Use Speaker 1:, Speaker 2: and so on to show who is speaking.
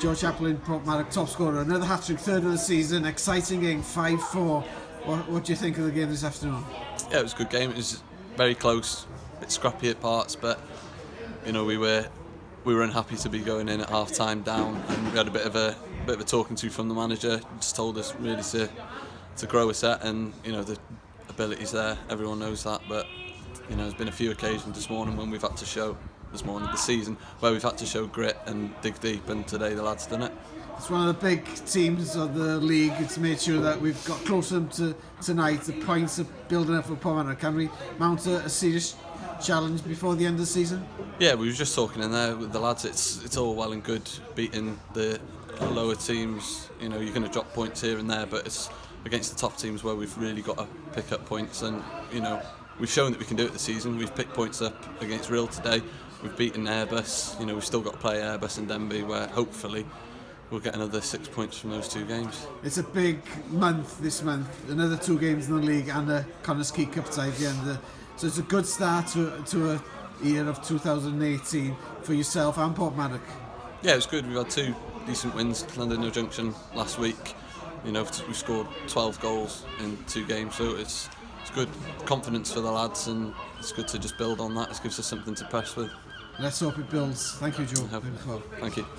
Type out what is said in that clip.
Speaker 1: Joe Chaplin, Portmarnock top scorer, another hat-trick, third of the season, exciting game, 5-4. What do you think of the game this afternoon?
Speaker 2: Yeah, it was a good game. It was very close, a bit scrappy at parts, but you know we were unhappy to be going in at half time down, and we had a bit of a talking to from the manager. He just told us really to grow a set, and you know the ability's there. Everyone knows that, but you know there's been a few occasions this morning when we've had to show this season where we've had to show grit and dig deep, and today the lads done it.
Speaker 1: It's one of the big teams of the league. It's made sure that we've got closer to tonight. The points are building up for Portmarnock. Can we mount a serious challenge before the end of the season?
Speaker 2: Yeah, we were just talking in there with the lads. It's all well and good beating the lower teams. You know, you're going to drop points here and there, but it's against the top teams where we've really got to pick up points. And you know, we've shown that we can do it this season. We've picked points up against Rhyl today. We've beaten Airbus. You know, we've still got to play Airbus and Denby, where hopefully we'll get another 6 points from those 2 games.
Speaker 1: It's a big month this month. Another 2 games in the league and a Connors Key Cup tie at the end. So it's a good start to a year of 2018 for yourself and Portmarnock.
Speaker 2: Yeah, it was good. We've had 2 decent wins. Llandudno Junction last week. You know, we scored 12 goals in 2 games, so it's good confidence for the lads, and it's good to just build on that. It gives us something to press with.
Speaker 1: Let's hope it builds. Thank you, Joe.
Speaker 2: Thank you.